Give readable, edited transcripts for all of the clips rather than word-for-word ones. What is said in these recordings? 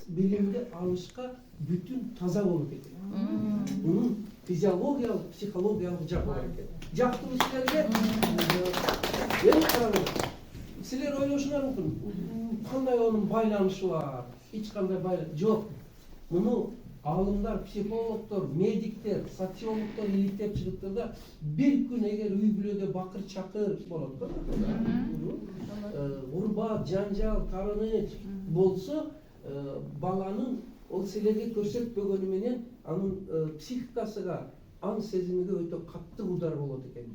bilimde alışka bütün taza olup etti. Bunun fizyologiyalıq, psixologiyalıq caq var etti. Jaktım sizlerge ben kararım. Sizler oylaşınar mısın? Kanday onun baylanışı var. Hiç kanday baylanışı yok. Bunu alımlar, psikologlar, medikler, sosyologlar iyiktep çıkıptır da bir gün eğer üy-bülöde bakır çakır болады. Urba, janjal, karınıç bolsa balanın o silerge körsetpegeni menen anın psихикасыга, аң сезимиге өтө катты удар болот экен.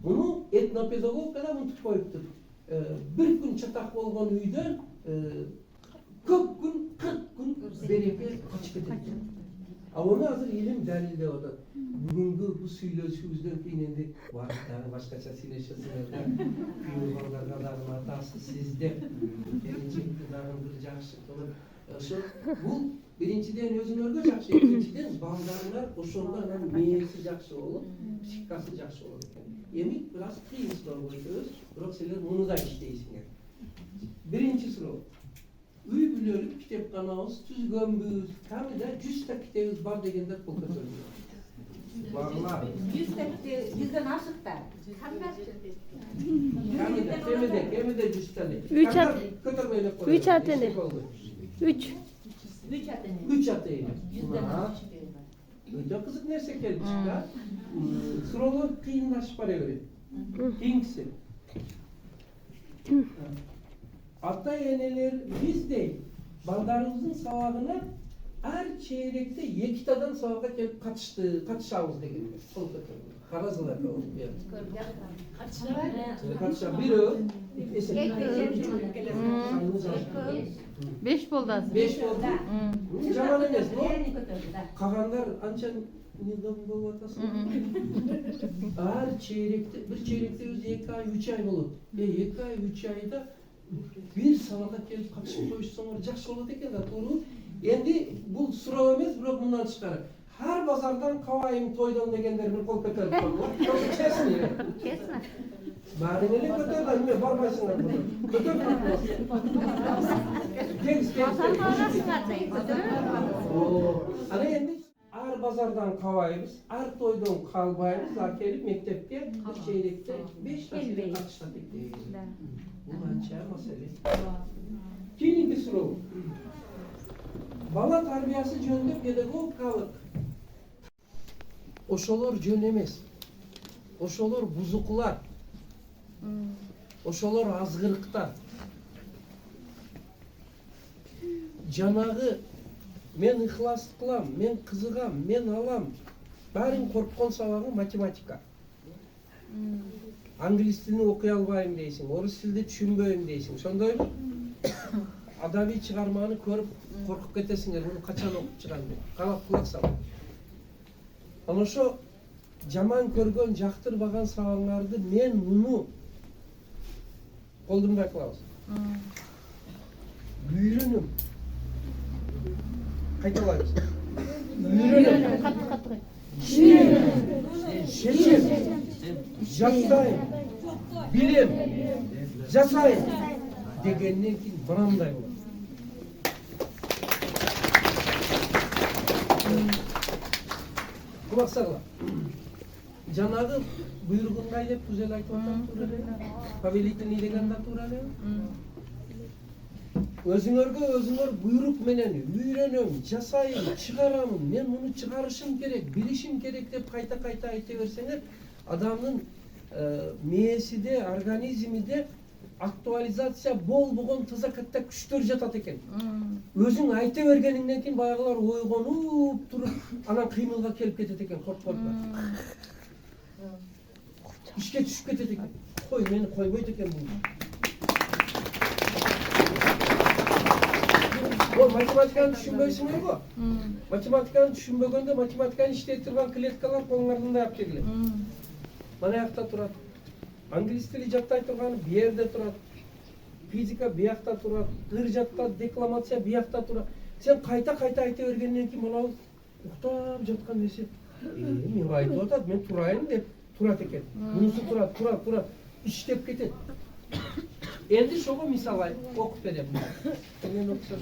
Муну этнопедагогикада мынтип коюптур. Bir gün çatak болгон үйдөн көп күн, 40 күн береке качып кетет. Onu hazır ilim dalilde oldu. Bugünkü bu süйлөшүүбүздөн кийин энди баардыгы башкача сүйлөшөсүңөр да. Күйөөлөргө дагы атасы сизде. Келинчекти дагы бир жакшы кылып. Ошо бул биринчиден өзүңөргө жакшы, экинчиден балдарыңар ошондо анан мээси жакшы болуп, психикасы жакшы болот экен. Эми бир аз кыйын суроо койсоңуз, бирок силер муну да иштейсиңер. Биринчи суроо. Üy-bülölük kitapxanamız tüzgönbüz, kamida 100 ta kitabımız var degender kol ko'taradi. Barlar. 100 ta kitap, 100dan aşık da. Kamida 100 tane. 3 at. Ko'tarmaylar qo'yadi. 3 atene. 3. 3 atene. 3 atene. 100dan aşık. Öte kızık nerse keldi çıkar. Sorular kıyınlaşıp baraveradi. Keyingisi. Ata eneler biz de baldarımızın sabahına her çeyrekte yekitadan sabaha gelip kaçışağımız degan. Qarazlar oldu. Kaçışa bir o. 5 boldu azыр. 5 oldu. Жаман эмес, но кагандар анча недом болуп атасың. Ар чейректе, bir çeyrekte өзү 2 ай, 3 ай болот. 2 ай, 3 айда bir sabahda kelip katışıp koyuşsаңар жакшы болот экен да, туура. Endi bul суроо эмес, бирок мындан чыгар. Har bazardan kavayım toydan degender bir kol көтөрүп коюңар. Честно. Честно. Баарын эле көтөрдү, эмне барбайсыңар буга. Көтөрүп. Ana endi ar bazardan kavayыбыз, ar toydan kalbayыбыз, ar kelip mektepke bir çeyrekte 5 taşıyla katışladık. Bu ança mesele. Keyingi суроо. Bala tarbiyası jönүндө pedagogикалык ошолор жөн эмес. Ошолор бузукулар. Ошолor азгырыктар. Жанагы мен ыхлас кылам, мен кызыгам, мен алам. Баарын корккон сабагы математика. Англис тилин окуй албайм дейсиң, орус тилди түшүнбөйм дейсиң. Сондойбу? Адабий чыгарманы көрүп коркуп кетесиңер, муну качан окуп чыгам деп. Карап кулак салып. Ana ошо жаман көргөн, жактырбаган сабагыңарды мен муну колдумдай кылабыз. Үйрөнүм. Кайталайбыз. Үйрөнүм. Катты кой. Шешем. Жактайм. Билем. Жасайм. Дегенден кийин мынандай болот. Kulak sağla. Жанагы буйругуңдай деп түзел айтып атат туура эле. Повелительный дегенде туура эле. Өзүңөргө өзүңөр буйрук менен үйрөнөм, жасайм, чыгарам, мен муну чыгарышым керек, билишим керек деп кайта айта берсеңер, адамдын мээсиде, организмиде актуализация болбогон таза катта күчтөр жатат экен. Өзүң айта бергениңден кийин баягылар ойгонуп туруп, анан кыймылга келип кетет экен, коркпойдула. İşke düşüp кетет экен. Кой, мени койбойт экен бул. Бул математиканы түшүнбөйсүңөр го? Математиканы түшүнбөгөндө математиканы иштей турган клеткалар колуңарда ап келет. Мына жакта турат. Англис тили жаттай турганы бу жерде турат. Физика биякта турат. Ыр жатта декламация биякта турат. Сен кайта айта бергенден кийин мына уктап жаткан нерсе. Мен айтып атат, мен турайын деп турат экен. Мунусу турат. İştep кетет. Endi şogo misal okуп берем. Мен окусам